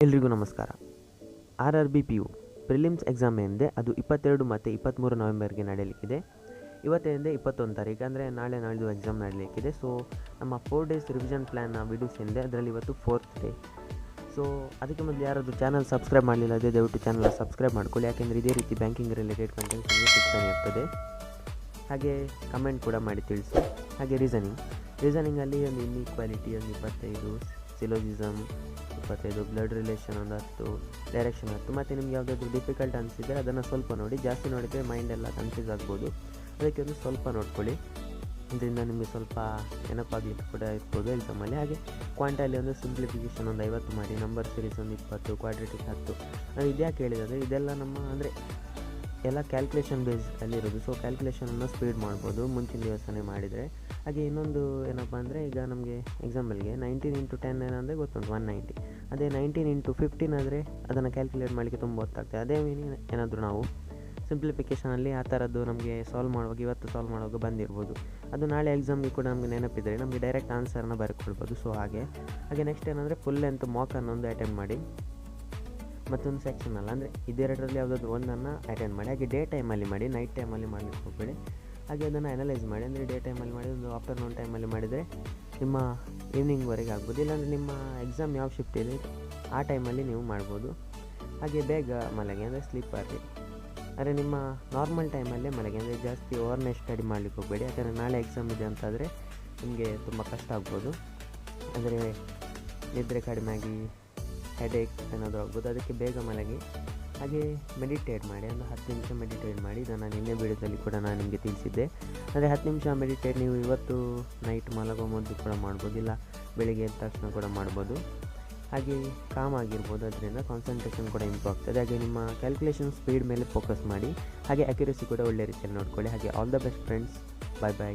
ಎಲ್ರಿಗೂ ನಮಸ್ಕಾರ. RRB PU prelims exam ಏನಿದೆ ಅದು 22 ಮತ್ತು 23 ನವೆಂಬರ್ಗೆ ನಡೆಯಲಿಕ್ಕಿದೆ. ಇವತ್ತೇನಿದೆ 21 ತಾರೀಕು, ಅಂದರೆ ನಾಳಿದ್ದು ಎಕ್ಸಾಮ್ ನಡೆಯಲಿಕ್ಕಿದೆ. ಸೊ ನಮ್ಮ 4 ಡೇಸ್ ರಿವಿಷನ್ ಪ್ಲ್ಯಾನ್ನ ವಿಡಿಯೋಸ್ ಏನಿದೆ ಅದರಲ್ಲಿ ಇವತ್ತು 4th ಡೇ. ಸೊ ಅದಕ್ಕೆ ಮೊದಲು ಯಾರಾದರೂ ಚಾನಲ್ ಸಬ್ಸ್ಕ್ರೈಬ್ ಮಾಡಲಿಲ್ಲ ಅದೇ ದಯವಿಟ್ಟು ಚಾನಲ್ನ ಸಬ್ಸ್ಕ್ರೈಬ್ ಮಾಡ್ಕೊಳ್ಳಿ, ಯಾಕೆಂದರೆ ಇದೇ ರೀತಿ ಬ್ಯಾಂಕಿಂಗ್ ರಿಲೇಟೆಡ್ ಕಂಟೆಂಟ್ಸ್ ನಿಮಗೆ ಸಿಗ್ತಾನೆ ಇರ್ತದೆ. ಹಾಗೆ ಕಮೆಂಟ್ ಕೂಡ ಮಾಡಿ ತಿಳಿಸಿ. ಹಾಗೆ ರೀಸನಿಂಗಲ್ಲಿ ಒಂದು ಇನ್ಇಕ್ವಾಲಿಟಿ ಒಂದು 25, ಸಿಲೋಜಿಸಮ್ 25, ಬ್ಲಡ್ ರಿಲೇಷನ್ ಒಂದು 10, ಡೈರೆಕ್ಷನ್ 10. ಮತ್ತು ನಿಮ್ಗೆ ಯಾವುದಾದ್ರೂ ಡಿಫಿಕಲ್ಟ್ ಅನಿಸಿದರೆ ಅದನ್ನು ಸ್ವಲ್ಪ ನೋಡಿ, ಜಾಸ್ತಿ ನೋಡಿದರೆ ಮೈಂಡೆಲ್ಲ ಕನ್ಫ್ಯೂಸ್ ಆಗ್ಬೋದು. ಅದಕ್ಕೆ ಒಂದು ಸ್ವಲ್ಪ ನೋಡ್ಕೊಳ್ಳಿ, ಇದರಿಂದ ನಿಮಗೆ ಸ್ವಲ್ಪ ನೆನಪಾಗಲಿಕ್ಕೆ ಕೂಡ ಇರ್ಬೋದು ಎಕ್ಸಾಮಲ್ಲಿ. ಹಾಗೆ ಕ್ವಾಂಟಲ್ಲಿ ಒಂದು ಸಿಂಪ್ಲಿಫಿಕೇಷನ್ ಒಂದು 50 ಮಾಡಿ, ನಂಬರ್ ಸೀರೀಸ್ ಒಂದು 20, ಕ್ವಾಡ್ರೆಟಿಕ್ 10. ನಾವು ಇದ್ಯಾಕೆ ಹೇಳಿದರೆ ಇದೆಲ್ಲ ನಮ್ಮ ಅಂದರೆ ಎಲ್ಲ ಕ್ಯಾಲ್ಕುಲೇಷನ್ ಬೇಸ್ಡಲ್ಲಿ ಇರೋದು. ಸೊ ಕ್ಯಾಲ್ಕುಲೇಷನನ್ನು ಸ್ಪೀಡ್ ಮಾಡ್ಬೋದು ಮುಂಚಿನ ದಿವಸನೇ ಮಾಡಿದರೆ. ಹಾಗೆ ಇನ್ನೊಂದು ಏನಪ್ಪ ಅಂದರೆ, ಈಗ ನಮಗೆ ಎಕ್ಸಾಂಪಲ್ಗೆ 19 × 10 ಏನಂದರೆ ಗೊತ್ತುಂಟು 190. ಅದೇ 19 × 15 ಆದರೆ ಅದನ್ನು ಕ್ಯಾಲ್ಕುಲೇಟ್ ಮಾಡಲಿಕ್ಕೆ ತುಂಬ ಹೊತ್ತಾಗ್ತದೆ. ಅದೇ ಏನಾದರೂ ನಾವು ಸಿಂಪ್ಲಿಫಿಕೇಷನಲ್ಲಿ ಆ ಥರದ್ದು ನಮಗೆ ಇವತ್ತು ಸಾಲ್ವ್ ಮಾಡುವಾಗ ಬಂದಿರ್ಬೋದು. ಅದು ನಾಳೆ ಎಕ್ಸಾಮ್ಗೆ ಕೂಡ ನಮಗೆ ನೆನಪಿದ್ದರೆ ನಮಗೆ ಡೈರೆಕ್ಟ್ ಆನ್ಸರ್ನ ಬರ್ಕೊಳ್ಬೋದು. ಸೊ ಹಾಗೆ ನೆಕ್ಸ್ಟ್ ಏನಂದರೆ ಫುಲ್ ಲೆಂತ್ ಮಾಕ್ ಅನ್ನೊಂದು ಅಟೆಂಡ್ ಮಾಡಿ, ಮತ್ತೊಂದು ಸೆಕ್ಷನಲ್ಲ ಅಂದರೆ ಇದೆರಡರಲ್ಲಿ ಯಾವುದಾದ್ರೂ ಒಂದನ್ನು ಅಟೆಂಡ್ ಮಾಡಿ. ಹಾಗೆ ಡೇ ಟೈಮಲ್ಲಿ ಮಾಡಿ, ನೈಟ್ ಟೈಮಲ್ಲಿ ಮಾಡಲಿಕ್ಕೆ ಹೋಗಬೇಡಿ. ಹಾಗೆ ಅದನ್ನು ಅನಲೈಸ್ ಮಾಡಿ, ಅಂದರೆ ಡೇ ಟೈಮಲ್ಲಿ ಮಾಡಿ ಒಂದು ಆಫ್ಟರ್ನೂನ್ ಟೈಮಲ್ಲಿ ಮಾಡಿದರೆ ನಿಮ್ಮ ಈವ್ನಿಂಗ್ವರೆಗೆ ಆಗ್ಬೋದು. ಇಲ್ಲಾಂದರೆ ನಿಮ್ಮ ಎಕ್ಸಾಮ್ ಯಾವ ಶಿಫ್ಟ್ ಇದೆ ಆ ಟೈಮಲ್ಲಿ ನೀವು ಮಾಡ್ಬೋದು. ಹಾಗೆ ಬೇಗ ಮಲಗಿ, ಅಂದರೆ ಸ್ಲೀಪ್ ಆಗಿ, ಅಂದರೆ ನಿಮ್ಮ ನಾರ್ಮಲ್ ಟೈಮಲ್ಲೇ ಮಲಗಿ, ಅಂದರೆ ಜಾಸ್ತಿ ಓವರ್ನೈಟ್ ಸ್ಟಡಿ ಮಾಡಲಿಕ್ಕೆ ಹೋಗಬೇಡಿ. ಯಾಕಂದರೆ ನಾಳೆ ಎಕ್ಸಾಮ್ ಇದೆ ಅಂತಾದರೆ ನಿಮಗೆ ತುಂಬ ಕಷ್ಟ ಆಗ್ಬೋದು. ಅಂದರೆ ನಿದ್ರೆ ಕಡಿಮೆ ಆಗಿ ಹೆಡೇಕ್ ಏನಾದರೂ ಆಗ್ಬೋದು. ಅದಕ್ಕೆ ಬೇಗ ಮಲಗಿ. ಹಾಗೆ ಮೆಡಿಟೇಟ್ ಮಾಡಿ, ಒಂದು 10 ನಿಮಿಷ ಮೆಡಿಟೇಟ್ ಮಾಡಿ. ಇದನ್ನು ನಿನ್ನೆ ವಿಡಿಯೋದಲ್ಲಿ ಕೂಡ ನಾನು ನಿಮಗೆ ತಿಳಿಸಿದ್ದೆ. ಅಂದರೆ 10 ನಿಮಿಷ ಮೆಡಿಟೇಟ್ ನೀವು ಇವತ್ತು ನೈಟ್ ಮಲಗೋ ಮೊದಲು ಕೂಡ ಮಾಡ್ಬೋದು, ಇಲ್ಲ ಬೆಳಿಗ್ಗೆ ಎದ್ದ ತಕ್ಷಣ ಕೂಡ ಮಾಡ್ಬೋದು. ಹಾಗೆ ಕಾಮ್ ಆಗಿರ್ಬೋದು, ಅದರಿಂದ ಕಾನ್ಸಂಟ್ರೇಷನ್ ಕೂಡ ಇಂಪ್ರೂವ್ ಆಗ್ತದೆ. ಹಾಗೆ ನಿಮ್ಮ ಕ್ಯಾಲ್ಕುಲೇಷನ್ ಸ್ಪೀಡ್ ಮೇಲೆ ಫೋಕಸ್ ಮಾಡಿ. ಹಾಗೆ ಅಕ್ಯುರಸಿ ಕೂಡ ಒಳ್ಳೆ ರೀತಿಯಲ್ಲಿ ನೋಡ್ಕೊಳ್ಳಿ. ಹಾಗೆ all the best friends, bye bye.